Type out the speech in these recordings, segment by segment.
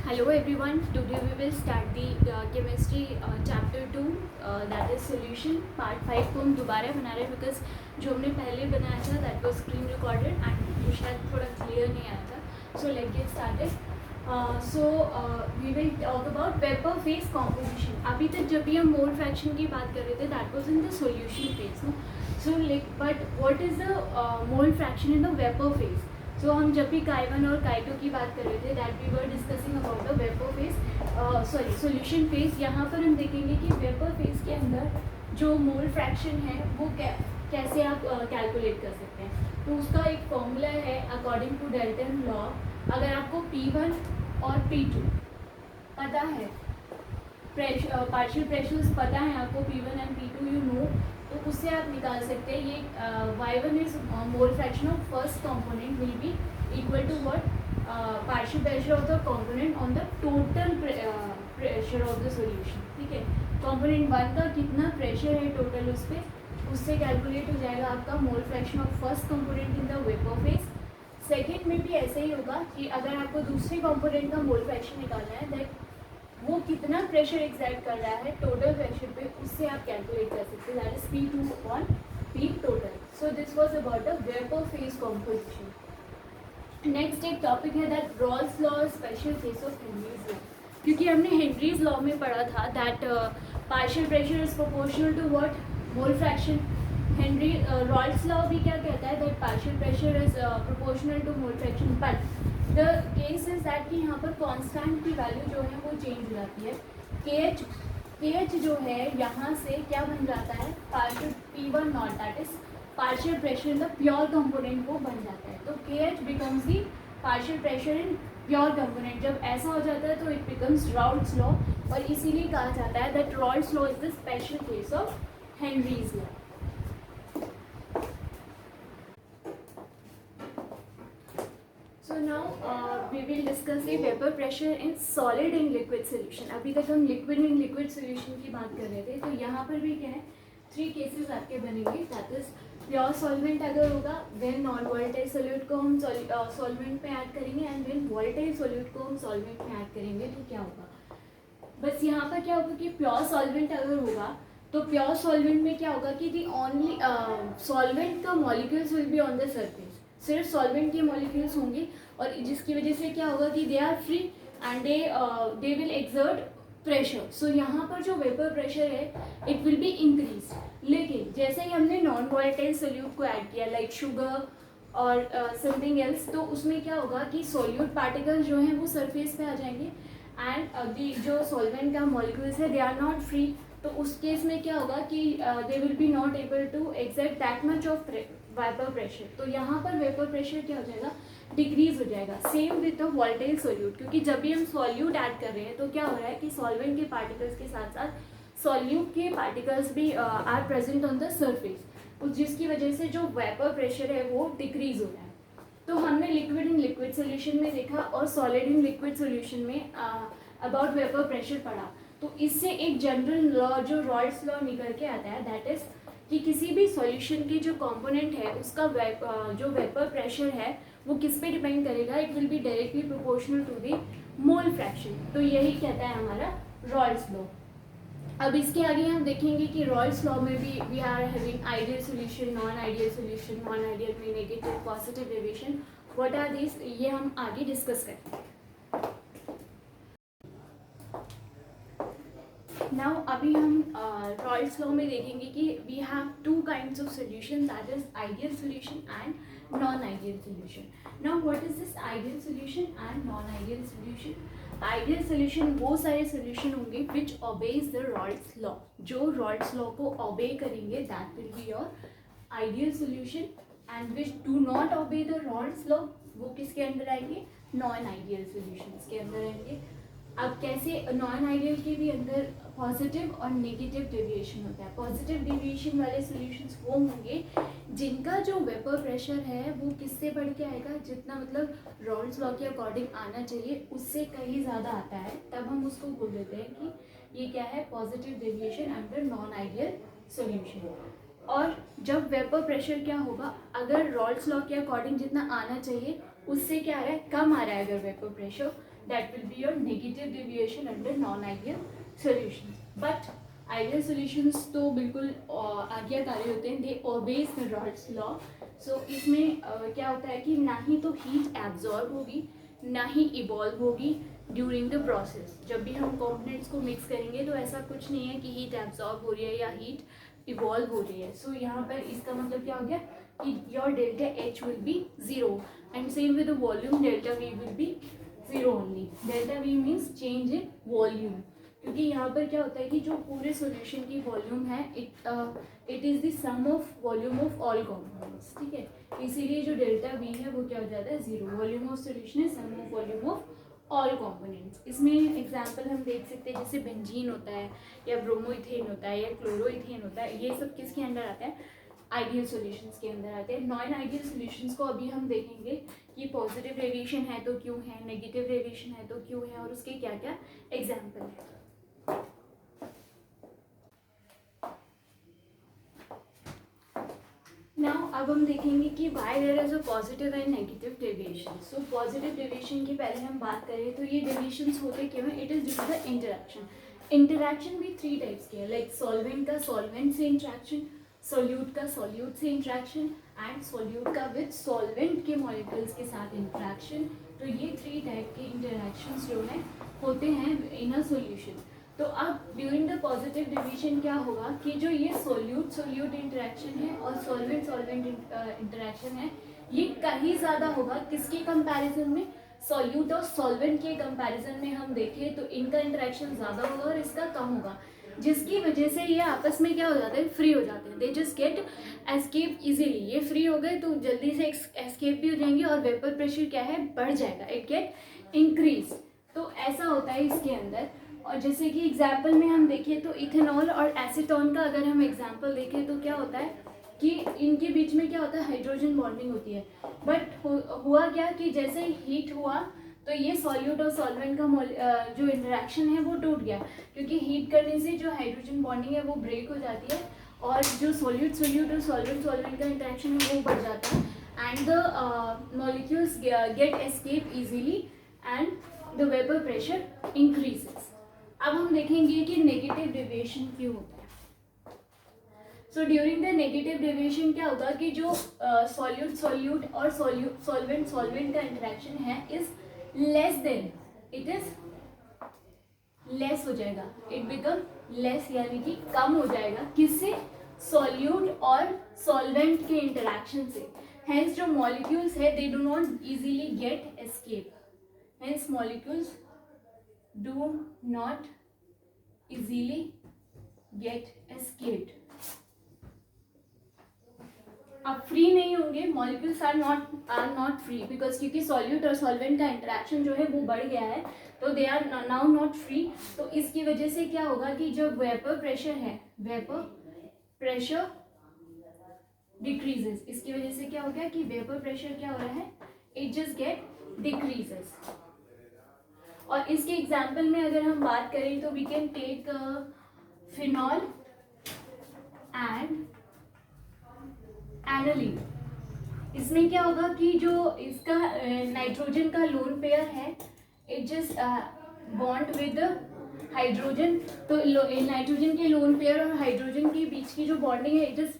Hello everyone, today we will start the chemistry chapter 2 that is solution part 5 को हम दोबारा बना रहे हैं बिकॉज जो हमने पहले बनाया था that was screen recorded and वो शायद थोड़ा क्लियर नहीं आया था. So let get started. So we will talk about vapour phase composition. अभी तक जब भी हम मोल फ्रैक्शन की बात कर रहे थे that was in the solution phase. No so like but what is the mole fraction in the vapour phase. So हम जब भी काई 1 और काई 2 की बात कर रहे थे that we were discussing about the vapour phase solution phase. यहाँ पर हम देखेंगे कि वेपर फेज के अंदर जो मोल फ्रैक्शन है वो कैसे आप कैलकुलेट कर सकते हैं. तो उसका एक फॉर्मूला है अकॉर्डिंग टू डाल्टन लॉ. अगर आपको P1 और P2 पता है, पार्शियल प्रेशर्स पता है आपको P1 and P2 you know, तो उससे आप निकाल सकते हैं ये y1 is mole fraction of first component will be equal to what partial pressure of the component on the total pressure of the solution. ठीक है, कंपोनेंट 1 का कितना प्रेशर है टोटल उस पर, उससे कैलकुलेट हो जाएगा आपका मोल fraction of first component in the vapour phase. Second में भी ऐसे ही होगा कि अगर आपको दूसरे कंपोनेंट का मोल फ्रैक्शन निकालना है दैट वो कितना प्रेशर एक्सर्ट कर रहा है टोटल प्रेशर पे, उससे आप कैलकुलेट कर सकते हैं. That is P2 upon P total. So this was about the vapour phase composition. Next एक टॉपिक है that Raoult's law special case of Henry's law. क्योंकि हमने हेनरीज लॉ में पढ़ा था that partial pressure is proportional to what mole fraction. Henry Raoult's law भी क्या कहता है that partial pressure is proportional to mole fraction, but the case is that कि यहाँ पर कांस्टेंट की वैल्यू जो है वो चेंज हो जाती है. के एच जो है यहाँ से क्या बन जाता है partial P1 not that is partial pressure in the pure component वो बन जाता है. तो के H becomes the partial pressure in pure component. जब ऐसा हो जाता है तो इट बिकम्स रॉल्स लॉ, और इसीलिए कहा जाता है that Raoult's law is the special case of Henry's law. So now we will discuss the vapor pressure in solid and liquid solution. अभी तक हम liquid and liquid solution की बात कर रहे थे, तो यहाँ पर भी क्या है 3 केसेस आपके बनेंगे. दैट इज प्योर सॉल्वेंट अगर होगा देन नॉन वोलेटाइल सोल्यूट को हम सॉल्वेंट में ऐड करेंगे एंड देन वोलेटाइल सोल्यूट को हम सॉल्वेंट में ऐड करेंगे. तो क्या होगा, बस यहाँ पर क्या होगा कि प्योर सॉल्वेंट अगर होगा तो प्योर सॉल्वेंट में क्या होगा कि दी ओनली सॉल्वेंट का molecules will be on the surface. सिर्फ सॉल्वेंट के मॉलिक्यूल्स होंगे और जिसकी वजह से क्या होगा कि they are free and they will exert pressure. So यहाँ पर जो वेपर प्रेशर है इट विल बी इंक्रीज. लेकिन जैसे ही हमने नॉन वोलेटाइल सोल्यूट को ऐड किया लाइक शुगर और समथिंग एल्स, तो उसमें क्या होगा कि सोल्यूट पार्टिकल्स जो हैं वो सरफेस पे आ जाएंगे एंड जो सॉल्वेंट का मॉलिक्यूल्स है दे आर नॉट फ्री. तो उस केस में क्या होगा कि they will be not able to exert that much of vapour pressure. तो यहाँ पर वेपर प्रेशर क्या हो जाएगा, डिक्रीज हो जाएगा. Same with the volatile solute, क्योंकि जब भी हम सॉल्यूट ऐड कर रहे हैं तो क्या हो रहा है कि सॉल्वेंट के पार्टिकल्स के साथ साथ सॉल्यूट के पार्टिकल्स भी are present on the surface, तो जिसकी वजह से जो वेपर प्रेशर है वो डिक्रीज हो रहा है. तो हमने लिक्विड इन लिक्विड सोल्यूशन में देखा और सॉलिड इन लिक्विड सोल्यूशन में अबाउट वेपर प्रेशर पढ़ा. तो इससे एक जनरल लॉ जो रॉल्स लॉ निकल के आता है दैट इज कि किसी भी सॉल्यूशन की जो कंपोनेंट है उसका जो वेपर प्रेशर है वो किस पे डिपेंड करेगा, it will be directly proportional to the mole fraction. तो यही कहता है हमारा रॉल्स लॉ. अब इसके आगे हम देखेंगे कि रॉल्स लॉ में भी we are having ideal solution, non ideal solution, non ideal में negative positive deviation, what are this, ये हम आगे डिस्कस करेंगे. नाउ अभी हम रॉल्स लॉ में देखेंगे कि we have 2 kinds of solution that is ideal solution and non ideal solution. Now what is this ideal solution and non ideal solution. Ideal solution वो सारे सॉल्यूशन होंगे which obeys the Raoult's law. जो Raoult's law को obey करेंगे that will be your ideal solution and which do not obey the Raoult's law वो किसके अंदर आएंगे, नॉन आइडियल सॉल्यूशंस के अंदर आएंगे. अब कैसे, नॉन आइडियल के भी अंदर पॉजिटिव और नेगेटिव डेविएशन होता है. पॉजिटिव डेविएशन वाले सॉल्यूशंस वो होंगे जिनका जो वेपर प्रेशर है वो किससे बढ़ के आएगा, जितना मतलब रॉल्स लॉ के अकॉर्डिंग आना चाहिए उससे कहीं ज़्यादा आता है, तब हम उसको बोल देते हैं कि ये क्या है, positive deviation under non ideal solution. और जब वेपर प्रेशर क्या होगा, अगर रॉल्स लॉ के अकॉर्डिंग जितना आना चाहिए उससे क्या आ रहा है, कम आ रहा है अगर vapour pressure, that will be your negative deviation under non ideal solution. But ideal solutions तो बिल्कुल आज्ञाकारी होते हैं, दे ओबेज द रॉल्स लॉ. सो इसमें क्या होता है कि ना ही तो हीट एब्जॉर्ब होगी, ना ही इवॉल्व होगी ड्यूरिंग द प्रोसेस. जब भी हम कंपोनेंट्स को मिक्स करेंगे तो ऐसा कुछ नहीं है कि हीट एब्जॉर्ब हो रही है या हीट इवॉल्व हो रही है. सो यहाँ पर इसका मतलब क्या हो गया कि your delta H will be zero and same with the volume, delta we will be zero only. Delta we means change in volume, क्योंकि यहाँ पर क्या होता है कि जो पूरे सॉल्यूशन की वॉल्यूम है it is the sum of volume of all components. ठीक है, इसीलिए जो डेल्टा वी है वो क्या हो जाता है, जीरो. वॉल्यूम ऑफ सॉल्यूशन है sum of volume of all components. इसमें एग्जांपल हम देख सकते हैं जैसे बेंजीन होता है या ब्रोमोइथेन होता है या क्लोरोइथेन होता है, ये सब किसके अंदर आता है, आइडियल सॉल्यूशंस के अंदर आते हैं. नॉन आइडियल सॉल्यूशंस को अभी हम देखेंगे कि पॉजिटिव डेविएशन है तो क्यों है, नेगेटिव डेविएशन है तो क्यों है, और उसके क्या क्या एग्जाम्पल है. नाउ अब हम देखेंगे कि why there is a positive and negative deviation. So positive deviation की पहले हम बात करें तो ये डेविएशंस होते क्यों हैं, it is due to the interaction. Interaction भी थ्री टाइप्स के हैं, लाइक सॉल्वेंट का सॉल्वेंट से इंटरेक्शन, सोल्यूट का सोल्यूट से इंट्रैक्शन एंड सोल्यूट का विद सॉल्वेंट के मॉलिक्यूल्स के साथ इंट्रैक्शन. तो ये थ्री टाइप के इंटरेक्शंस जो हैं होते हैं इन अ सॉल्यूशन. तो अब ड्यूरिंग द पॉजिटिव डिवीजन क्या होगा कि जो ये सोल्यूट सोल्यूट इंटरेक्शन है और सॉल्वेंट सॉल्वेंट इंटरेक्शन है, ये कहीं ज़्यादा होगा किसके कंपैरिजन में, सॉल्यूट और सॉल्वेंट के कंपैरिजन में हम देखें तो इनका इंटरेक्शन ज़्यादा होगा और इसका कम होगा, जिसकी वजह से ये आपस में क्या हो जाते हैं, फ्री हो जाते हैं. They just get escape easily. ये फ्री हो गए तो जल्दी से एस्केप भी हो जाएंगे और वेपर प्रेशर क्या है, बढ़ जाएगा, इट गेट इंक्रीज. तो ऐसा होता है इसके अंदर. और जैसे कि एग्जाम्पल में हम देखें तो इथेनॉल और एसीटोन का अगर हम एग्जाम्पल देखें तो क्या होता है कि इनके बीच में क्या होता है, हाइड्रोजन बॉन्डिंग होती है. बट हुआ क्या कि जैसे हीट हुआ तो ये सॉल्यूट और सॉल्वेंट का जो इंटरेक्शन है वो टूट गया, क्योंकि हीट करने से जो हाइड्रोजन बॉन्डिंग है वो ब्रेक हो जाती है और जो सोल्यूट सोल्यूट और सॉल्वेंट सॉल्वेंट का इंटरेक्शन है वो बढ़ जाता है and the molecules get escape easily and the vapour pressure increases. अब हम देखेंगे कि नेगेटिव डेविएशन क्यों होता है. So during the negative deviation क्या होगा कि जो सॉल्यूट सॉल्यूट और सॉल्वेंट सॉल्वेंट का इंटरेक्शन है is less than, it is less हो जाएगा, इट बिकम लेस, यानी कि कम हो जाएगा. किससे, सॉल्यूट और सॉल्वेंट के इंटरेक्शन से. हेंस जो मॉलिक्यूल्स है they do not easily get escape. Hence molecules do not easily get escaped. अब फ्री नहीं होंगे, molecules are not free because क्योंकि सॉल्यूट और सॉल्वेंट का इंटरेक्शन जो है वो बढ़ गया है तो they are now not free. तो इसकी वजह से क्या होगा कि जो वेपर प्रेशर है, वेपर प्रेशर डिक्रीजेस. इसकी वजह से क्या हो गया कि वेपर प्रेशर क्या हो रहा है, इट जस्ट गेट डिक्रीजेस. और इसके एग्जाम्पल में अगर हम बात करें तो we can take phenol and aniline. इसमें क्या होगा कि जो इसका नाइट्रोजन का लोन पेयर है it just bond with hydrogen. तो नाइट्रोजन के लोन पेयर और हाइड्रोजन के बीच की जो बॉन्डिंग है it is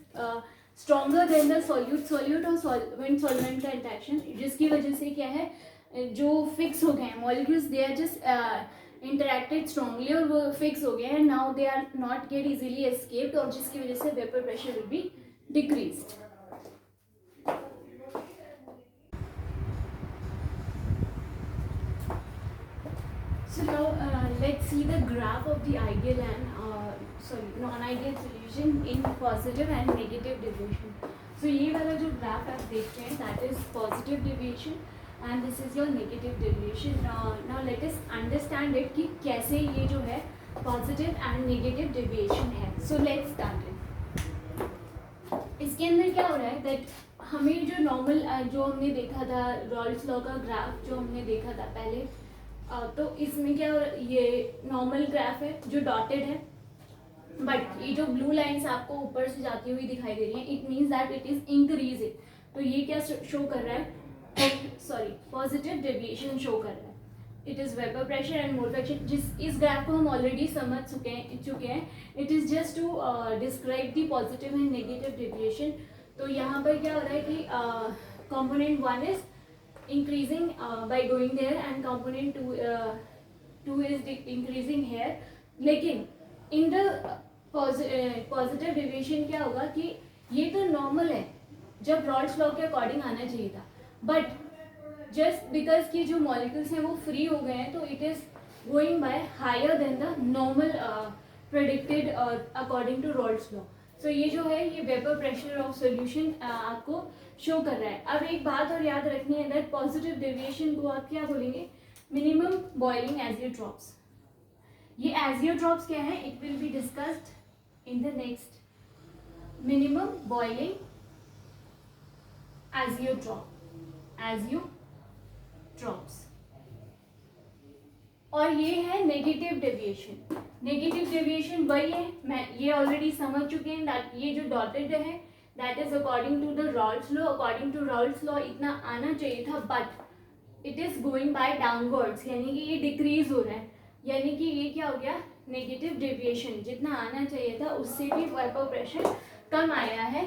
stronger than the solute solute और सॉल्वेंट सॉल्वेंट का इंटरेक्शन, जिसकी वजह से क्या है जो फिक्स हो गए हैं molecules, they are just interacted strongly और वो फिक्स हो गए हैं. Now they are not get easily escaped और जिसकी वजह से vapour pressure will be decreased. So now let's see the graph of the ideal and non-ideal solution in positive and negative deviation. So ये वाला जो graph आप देखते हैं that is positive deviation and this is your negative deviation. Now let us understand it कि कैसे ये जो है positive and negative deviation है. So let's start it. इसके अंदर क्या हो रहा है that हमें जो नॉर्मल जो हमने देखा था रॉल्स लॉ का ग्राफ जो हमने देखा था पहले, तो इसमें क्या ये नॉर्मल ग्राफ है जो डॉटेड है, बट ये जो ब्लू लाइंस आपको ऊपर से जाती हुई दिखाई दे रही है it means that it is increasing. तो ये क्या शो कर रहा है सॉरी पॉजिटिव डेविएशन शो कर रहा है. It is vapour pressure and mole fraction. इस ग्राफ को हम ऑलरेडी समझ चुके हैं. It is just to describe the positive and negative deviation. तो यहाँ पर क्या हो रहा है कि component 1 is increasing by going there and component 2 is increasing here. लेकिन in the positive deviation क्या होगा कि ये तो नॉर्मल है जब रॉल्स लॉ के अकॉर्डिंग आना चाहिए था, बट जस्ट बिकॉज कि जो मॉलिक्यूल्स हैं वो फ्री हो गए हैं तो it is going by higher than the normal predicted according to Raoult's law. So ये जो है ये वेपर प्रेशर ऑफ सॉल्यूशन आपको शो कर रहा है. अब एक बात और याद रखनी है दैट पॉजिटिव डेविएशन को आप क्या बोलेंगे, मिनिमम बॉइलिंग एजियोट्रॉप्स. ये एजियोट्रॉप्स क्या है, it will be discussed in the next. Minimum boiling azeotropes. और ये है नेगेटिव डेविएशन. नेगेटिव डेविएशन वही है, मैं ये ऑलरेडी समझ चुके हैं दैट ये जो डॉटेड है that is according to the Raoult's law. According to Raoult's law इतना आना चाहिए था but it is going by downwards, यानी कि ये डिक्रीज हो रहा है. यानी कि ये क्या हो गया, नेगेटिव डेविएशन. जितना आना चाहिए था उससे भी वेपर प्रेशर कम आया है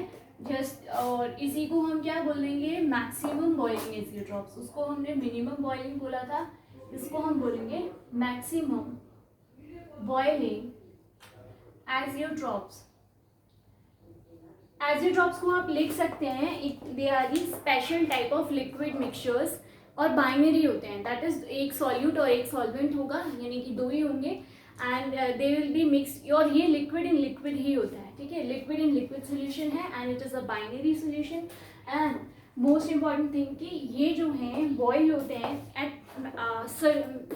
जस्ट. और इसी को हम क्या बोलेंगे, मैक्सिमम बॉइलिंग एजियोट्रॉप्स. उसको हमने मिनिमम बॉइलिंग बोला था, इसको हम बोलेंगे मैक्सिमम बॉइलिंग एजियोट्रॉप्स. एजियोट्रॉप्स को आप लिख सकते हैं, they are the special type of liquid mixtures और बाइनरी होते हैं. दैट इज एक सॉल्यूट और एक सॉल्वेंट होगा, यानी कि दो ही होंगे and they will B mix. और ये लिक्विड इन लिक्विड ही होता है, ठीक है. लिक्विड इन लिक्विड सोल्यूशन है and it is a binary solution. And most important thing कि ये जो हैं बॉयल होते हैं एट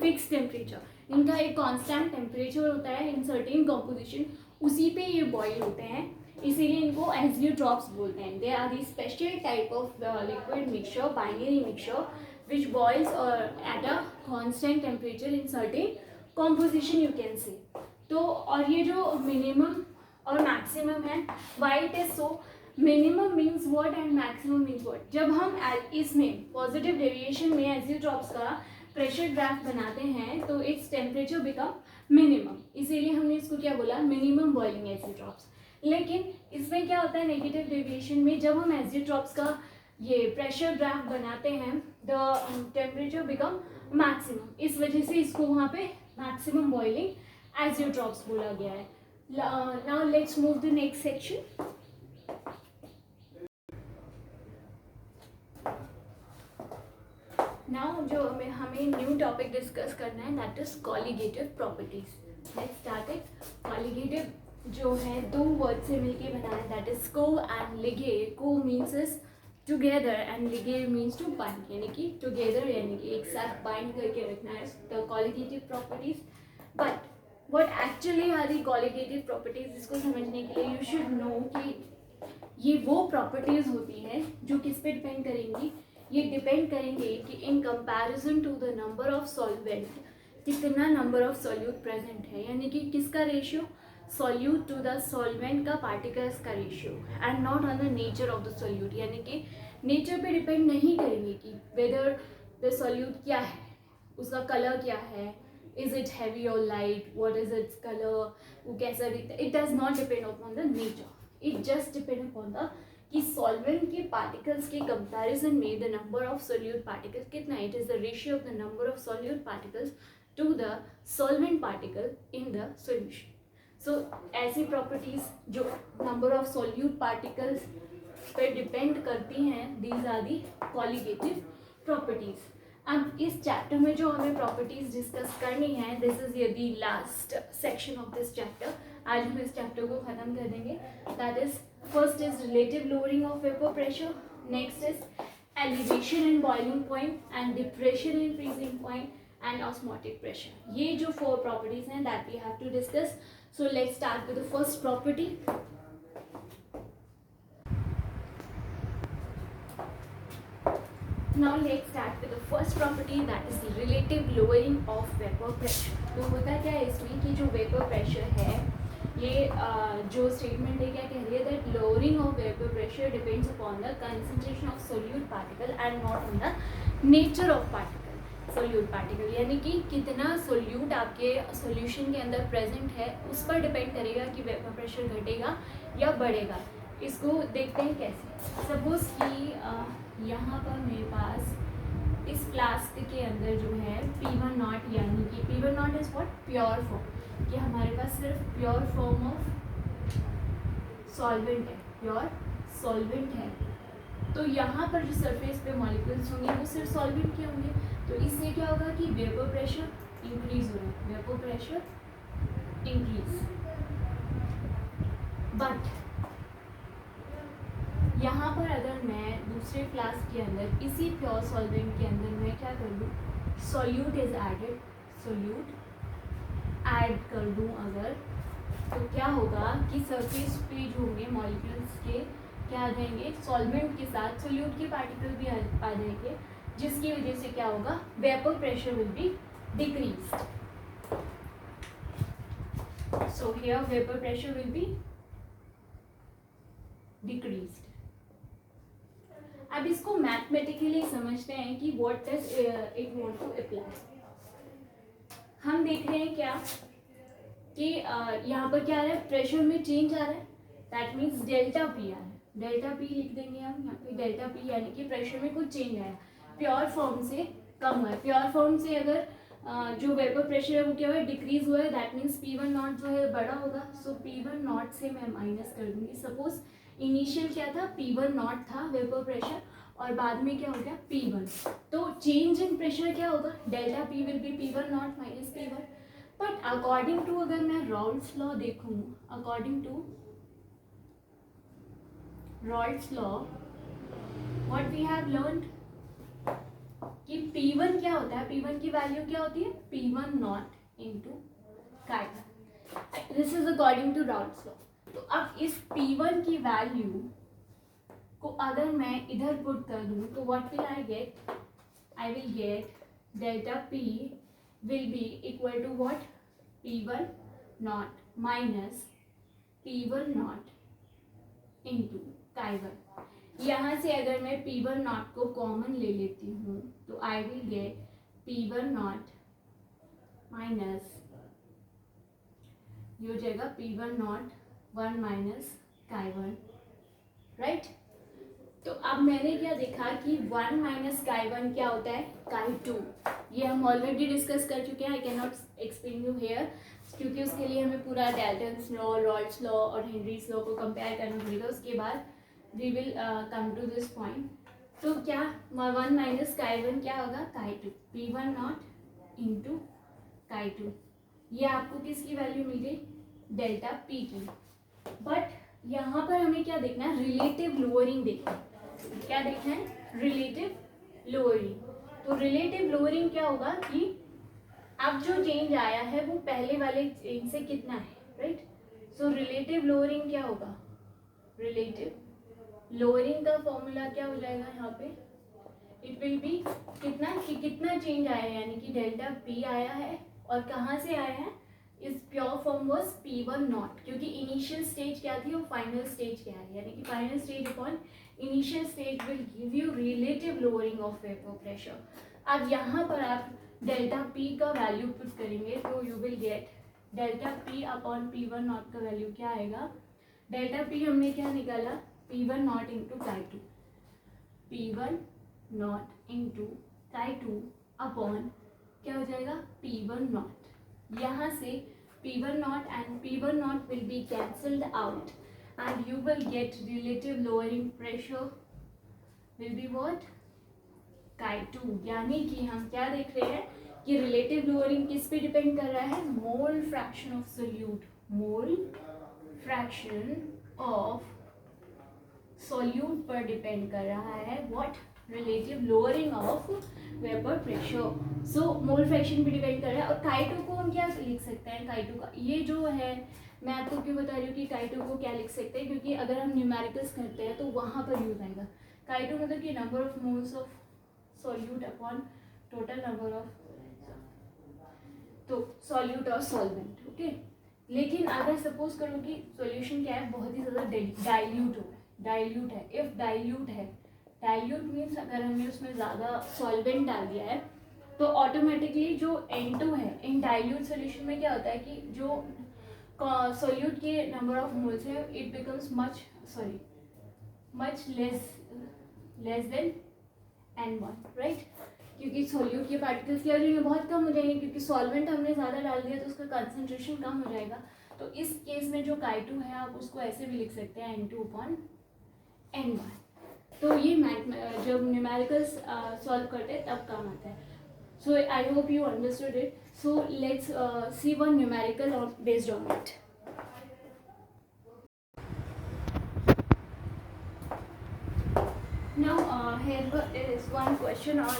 फिक्स टेम्परेचर. इनका एक कांस्टेंट टेम्परेचर होता है इन सर्टेन कॉम्पोजिशन, उसी पे ये बॉयल होते हैं, इसीलिए इनको एजियोट्रॉप्स बोलते हैं. They are the special type of liquid mixture, binary mixture which boils at a constant temperature in certain composition you can say. तो और ये जो मिनिमम और मैक्सिमम है, why it is so, minimum means what and maximum means what. जब हम इसमें positive deviation में एजियोट्रॉप्स का प्रेशर ग्राफ बनाते हैं तो इट्स टेम्परेचर बिकम मिनिमम, इसीलिए हमने इसको क्या बोला, मिनिमम बॉइलिंग एजियोट्रॉप्स. लेकिन इसमें क्या होता है नेगेटिव डेविएशन में, जब हम एजियोट्रॉप्स का ये प्रेशर ग्राफ बनाते हैं द टेम्परेचर बिकम मैक्सिमम. इस वजह से इसको वहाँ पे मैक्सिमम बॉइलिंग एजियोट्रॉप्स बोला गया है. Now let's move the next section. Now जो हमें न्यू टॉपिक डिस्कस करना है that is colligative properties. Let's start it. Colligative जो है दो वर्ड से मिलके बना है, that is co and lige. Co means is together and lige means to bind, यानी कि टुगेदर यानी कि एक साथ बाइंड करके रखना है the colligative properties. But what actually are the colligative properties, इसको समझने के लिए यू शुड नो कि ये वो प्रॉपर्टीज होती हैं जो किस पे डिपेंड करेंगी. ये डिपेंड करेंगे कि in comparison to the number of solvent कितना नंबर ऑफ सॉल्यूट प्रेजेंट है, यानी कि किसका ratio, solute to the solvent का पार्टिकल्स का ratio, and not on the nature of the solute. यानी कि नेचर पे डिपेंड नहीं करेंगे कि वेदर द सॉल्यूट क्या है, उसका कलर क्या है, इज इट हैवी और light, what is its colour, वो कैसा दिखता है. It does not depend upon the nature, it just depend upon the कि सॉल्वेंट के पार्टिकल्स के कंपैरिजन में the number of solute particles कितना है. It is the ratio of the number of solute particles to the solvent particle in the solution. So ऐसी properties जो number of solute particles पे depend करती हैं, these are the colligative properties. अब इस chapter में जो हमें प्रॉपर्टीज डिस्कस करनी है, this is the last section of this chapter. आज हम इस चैप्टर को खत्म कर देंगे. That is first is relative lowering of vapour pressure, next is elevation in boiling point and depression in freezing point and osmotic pressure. ये जो 4 properties हैं that we have to discuss. So let's start with the first property. Now let's start with the first property, that is the relative lowering of vapor pressure. तो होता क्या है इसमें कि जो vapor pressure है ये जो स्टेटमेंट है क्या कह रही है, that lowering of vapour pressure depends upon the concentration of solute particle and not on the nature of particle. Solute particle यानी कि कितना सोल्यूट आपके सॉल्यूशन के अंदर प्रेजेंट है उस पर डिपेंड करेगा कि वेपर प्रेशर घटेगा या बढ़ेगा। इसको देखते हैं कैसे। सपोज कि यहाँ पर मेरे पास इस फ्लास्क के अंदर जो है P1 नॉट, यानी कि P1 not is what, pure form, कि हमारे पास सिर्फ प्योर फॉर्म ऑफ सॉल्वेंट है, प्योर सॉल्वेंट है। तो यहाँ पर जो सरफेस पे मॉलिक्यूल्स होंगे वो सिर्फ सॉल्वेंट के होंगे। तो इससे क्या होगा कि वेपर प्रेशर इंक्रीज हो रहा है, वेपर प्रेशर इंक्रीज। बट यहाँ पर अगर मैं दूसरे फ्लास्क के अंदर इसी प्योर सॉल्वेंट के अंदर मैं क्या कर दूँ, solute is added, solute add कर दूँ अगर, तो क्या होगा कि सरफेस पे जो होंगे मॉलिक्यूल्स के क्या आ जाएंगे, सॉल्वेंट के साथ सोल्यूट के पार्टिकल भी आ जाएंगे, जिसकी वजह से क्या होगा, vapour pressure will be decreased. So here vapour pressure will be decreased. अब इसको मैथमेटिकली समझते हैं कि what does it want to apply. हम देख रहे हैं क्या कि यहाँ पर क्या आ रहा है, प्रेशर में चेंज आ रहा है, दैट मीन्स डेल्टा पी आ रहा है। डेल्टा पी लिख देंगे हम यहाँ पे, डेल्टा पी यानी कि प्रेशर में कुछ चेंज आया, प्योर फॉर्म से कम हुआ है। प्योर फॉर्म से अगर जो वेपर प्रेशर है वो क्या हुआ है, डिक्रीज हुआ है, दैट मीन्स P1 नॉट जो है बड़ा होगा। सो P1 नॉट से मैं माइनस कर दूंगी। सपोज इनिशियल क्या था, P1 नॉट था वेपर प्रेशर, और बाद में क्या हो गया P1, तो चेंज इन प्रेशर क्या होगा, delta P will be P1 not minus P1। But according to अगर मैं रॉल्स लॉ देखूँ, according to Raoult's law what we have learned कि P1 क्या होता है, P1 की वैल्यू क्या होती है, P1 नॉट इंटू काइट। This is according to Raoult's law. तो अब इस P1 की वैल्यू को अगर मैं इधर पुट कर दूं तो what will I get, I will get delta P will be equal to what, P1 not minus P1 not into काई1। यहाँ से अगर मैं P1 नॉट को कॉमन ले लेती हूँ तो आई will gate P1 not minus, ये हो जाएगा P1 नॉट 1 माइनस काई1, राइट। तो अब मैंने क्या देखा कि 1 माइनस काई1 क्या होता है, काई2। ये हम ऑलरेडी डिस्कस कर चुके हैं, I can not explain you here, क्योंकि उसके लिए हमें पूरा डाल्टन्स लॉ, रॉल्स लॉ और हेनरीज लॉ को कंपेयर करना पड़ेगा। उसके बाद we will come to this point. तो क्या 1 माइनस काई1 क्या होगा, काई2, P1 नॉट इंटू काई2। ये आपको किसकी वैल्यू मिल गई, डेल्टा P की। बट यहाँ पर हमें क्या देखना है, रिलेटिव लोअरिंग देखना है। क्या देखना है, रिलेटिव लोअरिंग। तो रिलेटिव लोअरिंग क्या होगा कि अब जो चेंज आया है वो पहले वाले चेंज से कितना है, राइट। सो रिलेटिव लोअरिंग क्या होगा, रिलेटिव लोअरिंग का फॉर्मूला क्या हो जाएगा यहाँ पे, इट विल बी कितना कि कितना चेंज आया है, यानी कि डेल्टा P आया है और कहाँ से आया है, इस pure form was P1 not, क्योंकि इनिशियल स्टेज क्या थी और फाइनल स्टेज क्या है, यानी कि final stage upon initial stage will give you relative lowering of vapour pressure. अब यहाँ पर आप डेल्टा P का वैल्यू पुट करेंगे तो you will get delta P upon P1 not का वैल्यू क्या आएगा, डेल्टा P हमने क्या निकाला, P1 नॉट इंटू काई2, P1 नॉट इंटू काई2 अपॉन क्या हो जाएगा, P1 नॉट। यहाँ से P1 not and P1 not will be cancelled out and you will get relative lowering pressure will be what, Chi2। यानी कि हम क्या देख रहे हैं कि relative lowering किस पे डिपेंड कर रहा है, मोल fraction of solute, mole fraction of solute पर डिपेंड कर रहा है what, relative lowering of vapour pressure. So mole fraction पे डिपेंड कर रहा है। और Chi2 को हम क्या लिख सकते हैं, Chi2 का ये जो है, मैं आपको क्यों बता रही हूँ कि Chi2 को क्या लिख सकते हैं, क्योंकि अगर हम न्यूमेरिकल्स करते हैं तो वहाँ पर यूज आएगा। Chi2 मतलब कि number of moles of solute upon total number of, तो सॉल्यूट और सॉल्वेंट, ओके। लेकिन अगर सपोज करो कि सॉल्यूशन क्या है, बहुत ही ज़्यादा डाइल्यूट हो, डाइल्यूट है, इफ़ डाइल्यूट है, डाइल्यूट मीन्स अगर हमने उसमें ज़्यादा सॉल्वेंट डाल दिया है तो ऑटोमेटिकली जो N2 है इन डाइल्यूट सोल्यूशन में क्या होता है कि जो सोल्यूट के नंबर ऑफ मोल्स है it becomes much less than N1, right, क्योंकि सोल्यूट के पार्टिकल्स क्या हो जाएंगे, बहुत कम हो जाएंगे, क्योंकि सॉल्वेंट हमने ज़्यादा डाल दिया तो उसका कंसंट्रेशन कम हो जाएगा। तो इस केस में जो Chi2 है आप उसको ऐसे भी लिख सकते हैं N2/N1। तो ये जब न्यूमेरिकल्स सॉल्व करते हैं तब काम आता है। So I hope you understood it. So let's see one numerical based on it. Now here is one question on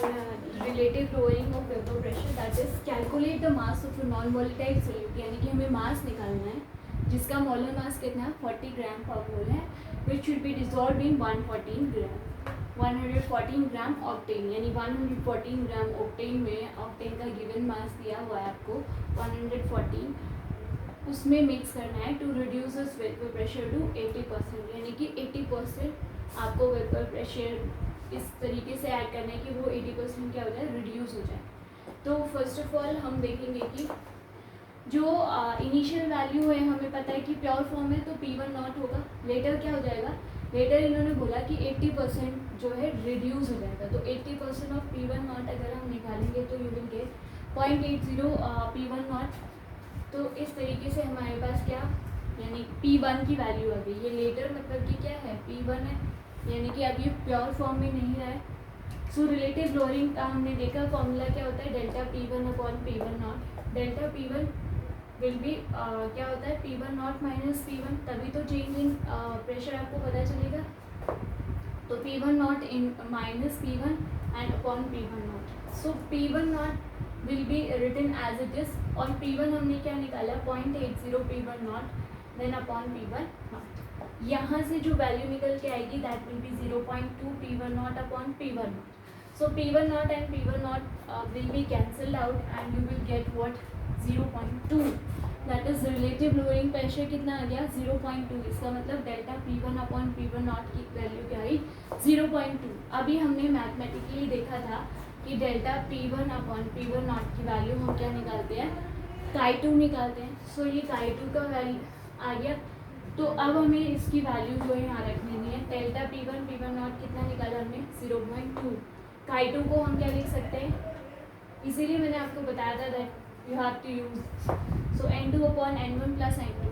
relative lowering of vapor pressure, that is calculate the mass of a non-volatile solute। यानी कि हमें मास निकालना है जिसका molar mass कितना है 40 ग्राम पर mole है, which should be dissolved in 114 gram octane. यानी 114 ग्राम ऑक्टेन में ऑक्टेन का गिवन मास दिया हुआ है आपको 114, उसमें मिक्स करना है to reduce vapour pressure to 80%। यानी कि 80% आपको वेपर प्रेशर इस तरीके से ऐड करना है कि वो 80% क्या हो जाए, रिड्यूस हो जाए। तो फर्स्ट ऑफ ऑल हम देखेंगे कि जो इनिशियल वैल्यू है हमें पता है कि प्योर फॉर्म है तो P1 नॉट होगा। लेटर क्या हो जाएगा, लेटर इन्होंने बोला कि 80% जो है रिड्यूस हो जाएगा, तो 80% ऑफ P1 नॉट अगर हम निकालेंगे तो you will gate 0.80 P1 not. तो इस तरीके से हमारे पास क्या, यानी P1 की वैल्यू आ गई। ये लेटर मतलब कि क्या है, P1 है, यानी कि अब ये प्योर फॉर्म में नहीं रहा है। सो रिलेटिव लोअरिंग का हमने देखा फॉर्मूला क्या होता है, delta P1/P1 not. Delta P1 will be क्या होता है, P1 नॉट माइनस P1, तभी तो चेंज इन प्रेशर आपको पता चलेगा। तो P1 not in minus P1 and upon P1 not. So P1 not will be written as it is, और P1 हमने क्या निकाला 0.80 P1 not then upon P1 not. यहाँ से जो वैल्यू निकल के आएगी that will B 0.2 P1 not upon P1 not. So P1 not and P1 not will be cancelled out and you will get what 0.2। That is relative lowering pressure कितना आ गया 0.2। इसका मतलब डेल्टा P1/P1 नॉट की value क्या आई 0.2। अभी हमने mathematically देखा था कि डेल्टा P1/P1 नॉट की वैल्यू हम क्या निकालते हैं, Chi2 निकालते हैं। सो ये Chi2 का वैल्यू आ गया। तो अब हमें इसकी वैल्यू जो है यहाँ रख लेनी है। डेल्टा P1 नॉट कितना निकाला हमने 0.2। Chi2 को हम क्या लिख सकते हैं, इसीलिए मैंने आपको बताया था that you have to use so N2/N1 plus N2।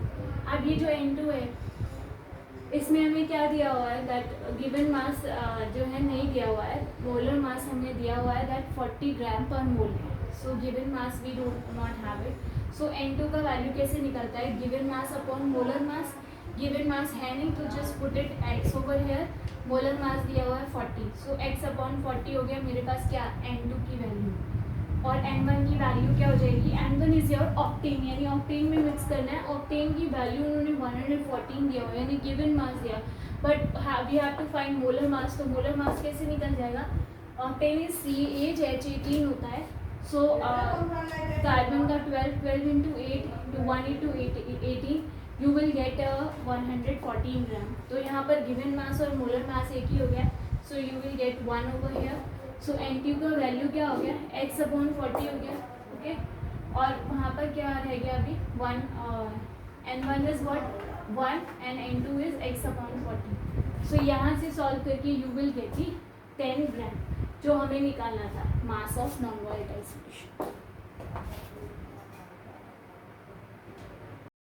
अब ये जो N2 है इसमें हमें क्या दिया हुआ है, दैट गिवन मास जो है नहीं दिया हुआ है, मोलर मास हमने दिया हुआ है दैट 40 ग्राम पर मोल है। So given mass we do not have it. So N2 का वैल्यू कैसे निकलता है, given mass upon molar mass. Given mass है नहीं तो just put it x over here, molar mass दिया हुआ है 40, सो x/40 हो गया मेरे पास क्या N2 की वैल्यू, और N1 की वैल्यू क्या हो जाएगी, N1 इज योर ऑक्टेन, यानी ऑक्टेन में मिक्स करना है। ऑक्टेन की वैल्यू उन्होंने 114 दिया हुआ है, यानी गिवन मास दिया, but we have to find molar mass. तो मोलर मास कैसे निकल जाएगा, ऑक्टेन इज CH18 होता है। सो कार्बन का 12 into 8 into 1 into 18 you will gate 114 ग्राम। तो यहाँ पर गिवन मास और मोलर मास एक ही हो गया, so you will gate 1 over here. So N2 का वैल्यू क्या हो गया x/40 हो गया, ओके। और वहाँ पर क्या रह गया अभी 1, N1 is what 1 and N2 is x/40। सो यहाँ से सॉल्व करके यू विल गेट 10 ग्राम जो हमें निकालना था mass of non volatile solution.